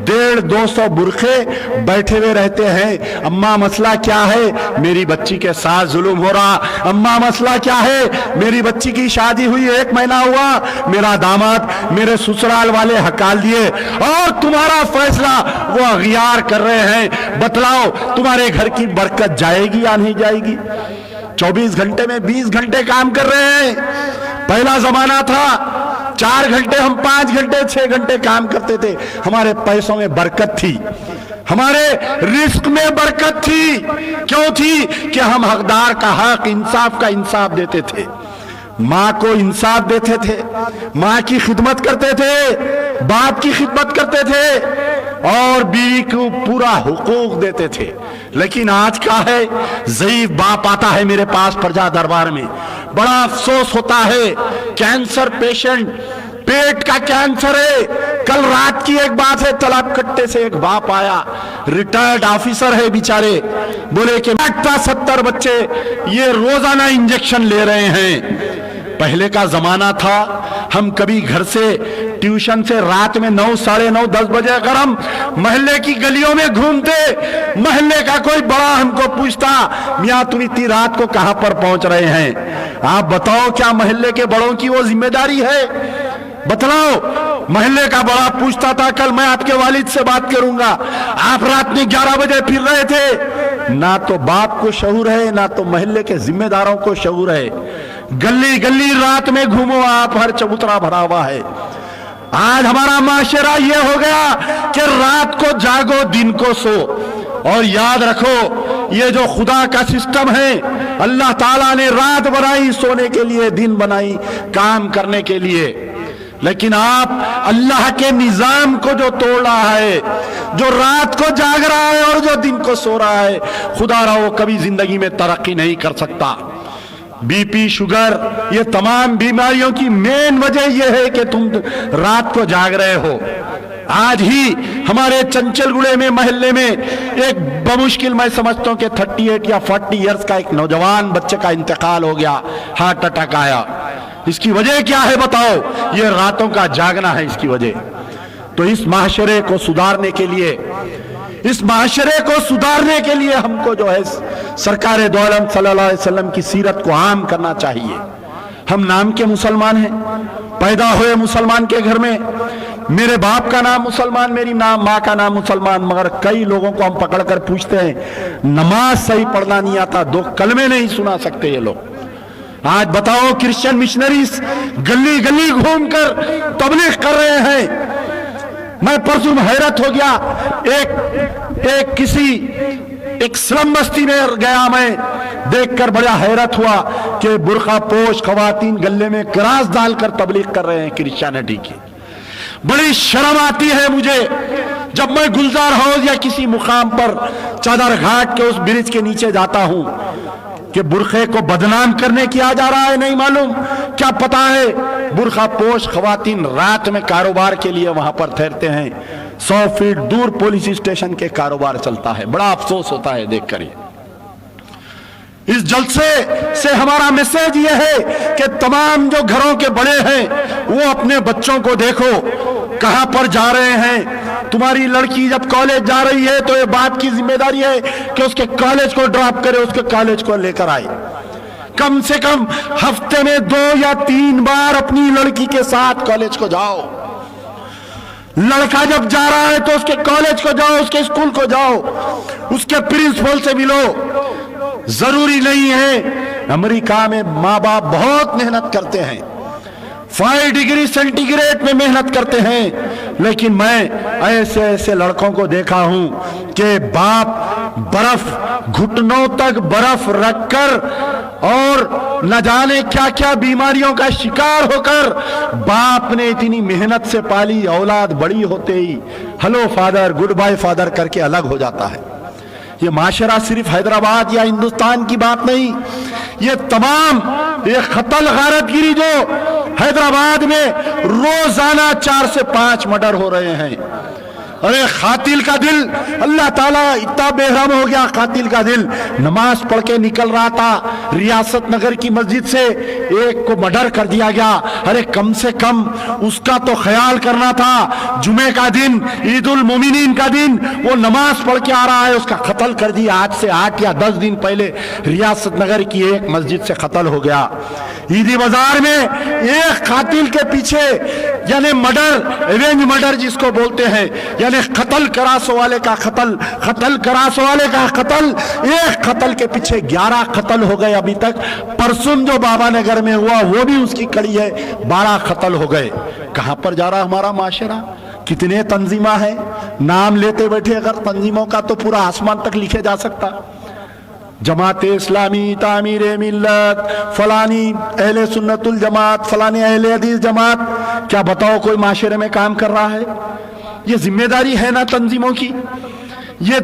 150-200 बुरखे बैठे हुए रहते हैं। अम्मा मसला क्या है? मेरी बच्ची के साथ जुल्म हो रहा। अम्मा मसला क्या है? मेरी बच्ची की शादी हुई 1 महीना हुआ, मेरा दामाद मेरे ससुराल वाले हकाल दिए और तुम्हारा फैसला वो अगियार कर रहे हैं। बतलाओ तुम्हारे घर की बरकत जाएगी या नहीं जाएगी? 24 घंटे में 20 घंटे काम कर रहे हैं। पहला जमाना था 4 घंटे, हम 5 घंटे 6 घंटे काम करते थे। हमारे पैसों में बरकत थी, हमारे रिस्क में बरकत थी। क्यों थी? कि हम हकदार का हक, इंसाफ का इंसाफ देते थे, माँ को इंसाफ देते थे, माँ की खिदमत करते थे, बाप की खिदमत करते थे और बीवी को पूरा हुकूक देते थे। लेकिन आज का है, ज़ईफ बाप आता है मेरे पास प्रजा दरबार में, बड़ा अफसोस होता है, कैंसर पेशेंट, पेट का कैंसर है। कल रात की एक बात है, तलाब कट्टे से एक बाप आया, रिटायर्ड ऑफिसर है बेचारे, बोले कि 70 बच्चे ये रोजाना इंजेक्शन ले रहे हैं। पहले का जमाना था, हम कभी घर से ट्यूशन से रात में 9, साढ़े 9, 10 बजे अगर हम मोहल्ले की गलियों में घूमते, मोहल्ले का कोई बड़ा हमको पूछता, मियां तुम इतनी रात को कहां पर पहुंच रहे हैं? आप बताओ, क्या मोहल्ले के बड़ों की वो जिम्मेदारी है? बतलाओ। मोहल्ले का बड़ा पूछता था, कल मैं आपके वालिद से बात करूंगा, आप रात में 11 बजे फिर रहे थे। ना तो बाप को शऊर है, ना तो मोहल्ले के जिम्मेदारों को शऊर है। गली गली रात में घूमो आप, हर चबूतरा भरा हुआ है। आज हमारा माशरा ये हो गया कि रात को जागो, दिन को सो। और याद रखो, ये जो खुदा का सिस्टम है, अल्लाह ताला ने रात बनाई सोने के लिए, दिन बनाई काम करने के लिए। लेकिन आप अल्लाह के निजाम को जो तोड़ रहा है, जो रात को जाग रहा है और जो दिन को सो रहा है, खुदा रहा वो कभी जिंदगी में तरक्की नहीं कर सकता। बीपी, शुगर, ये तमाम बीमारियों की मेन वजह यह है कि तुम रात को जाग रहे हो। आज ही हमारे चंचलगुड़े में मोहल्ले में एक बमुश्किल, मैं समझता हूं कि 38 या 40 इयर्स का एक नौजवान बच्चे का इंतकाल हो गया, हार्ट अटैक आया। इसकी वजह क्या है बताओ? ये रातों का जागना है इसकी वजह। तो इस माशरे को सुधारने के लिए, इस माशरे को सुधारने के लिए हमको जो है सरकार दो आलम सल्लल्लाहु अलैहि वसल्लम की सीरत को आम करना चाहिए। हम नाम के मुसलमान हैं, पैदा हुए मुसलमान के घर में, मेरे बाप का नाम मुसलमान, मेरी माँ का नाम मुसलमान, मगर कई लोगों को हम पकड़कर पूछते हैं, नमाज सही पढ़ना नहीं आता, 2 कलमे नहीं सुना सकते ये लोग। आज बताओ, क्रिश्चियन मिशनरीज गली गली घूमकर तबलीग कर रहे हैं। मैं परसों हैरत हो गया, एक स्लम बस्ती में गया, मैं देखकर बड़ा हैरत हुआ कि बुर्का पोश खवातीन गले में क्रॉस डालकर तबलीग कर रहे हैं क्रिश्चियनिटी की। बड़ी शर्म आती है मुझे जब मैं गुलजार हाउस या किसी मुकाम पर चादर घाट के उस ब्रिज के नीचे जाता हूं कि बुरखे को बदनाम करने किया जा रहा है। नहीं मालूम, क्या पता है बुरखा पोश खवातीन रात में कारोबार के लिए वहां पर ठहरते हैं। 100 फीट दूर पुलिस स्टेशन के कारोबार चलता है। बड़ा अफसोस होता है देखकर। इस जलसे से हमारा मैसेज ये है कि तमाम जो घरों के बड़े हैं वो अपने बच्चों को देखो कहां पर जा रहे हैं। तुम्हारी लड़की जब कॉलेज जा रही है तो ये बाप की जिम्मेदारी है कि उसके कॉलेज को ड्रॉप करे, उसके कॉलेज को लेकर आए। कम से कम हफ्ते में 2 या 3 बार अपनी लड़की के साथ कॉलेज को जाओ। लड़का जब जा रहा है तो उसके कॉलेज को जाओ, उसके स्कूल को जाओ, उसके प्रिंसिपल से मिलो। जरूरी नहीं है, अमेरिका में माँ बाप बहुत मेहनत करते हैं, 5 डिग्री सेंटीग्रेड में मेहनत करते हैं, लेकिन मैं ऐसे ऐसे लड़कों को देखा हूं कि बाप बर्फ, घुटनों तक बर्फ रखकर और न जाने क्या क्या बीमारियों का शिकार होकर बाप ने इतनी मेहनत से पाली औलाद बड़ी होते ही hello father, good bye father करके अलग हो जाता है। ये माशरा सिर्फ हैदराबाद या हिंदुस्तान की बात नहीं, ये तमाम ये कत्ल गारतगिरी जो हैदराबाद में रोजाना 4 से 5 मर्डर हो रहे हैं, ارے قاتل کا دل، اللہ تعالیٰ اتنا بےرحم ہو گیا، قاتل کا دل نماز پڑھ کے نکل رہا تھا ریاست نگر کی مسجد سے، ایک کو مرڈر کر دیا گیا۔ ارے کم سے کم اس کا تو خیال کرنا تھا، جمعے کا دن، عید المومنین کا دن، وہ نماز پڑھ کے آ رہا ہے، اس کا قتل کر دیا۔ آج سے 8 یا 10 دن پہلے ریاست نگر کی ایک مسجد سے قتل ہو گیا۔ عیدی بازار میں ایک قاتل کے پیچھے، یعنی مرڈر، ایونج مرڈر جس کو بولتے ہیں، یعنی قتل کراس والے کا قتل، قتل کراس والے کا قتل، ایک قتل کے پیچھے 11 قتل ہو گئے ابھی تک۔ پرسن جو بابا نگر میں ہوا وہ بھی اس کی کڑی ہے، 12 قتل ہو گئے۔ کہاں پر جا رہا ہمارا معاشرہ؟ کتنے تنظیمیں ہیں، نام لیتے بیٹھے اگر تنظیموں کا تو پورا آسمان تک لکھے جا سکتا۔ جماعت اسلامی، تعمیر ملت، فلانی اہل سنت الجماعت، فلانی اہل حدیث جماعت، کیا بتاؤ کوئی معاشرے میں کام کر رہا ہے؟ یہ ذمہ داری ہے نا تنظیموں کی، یہ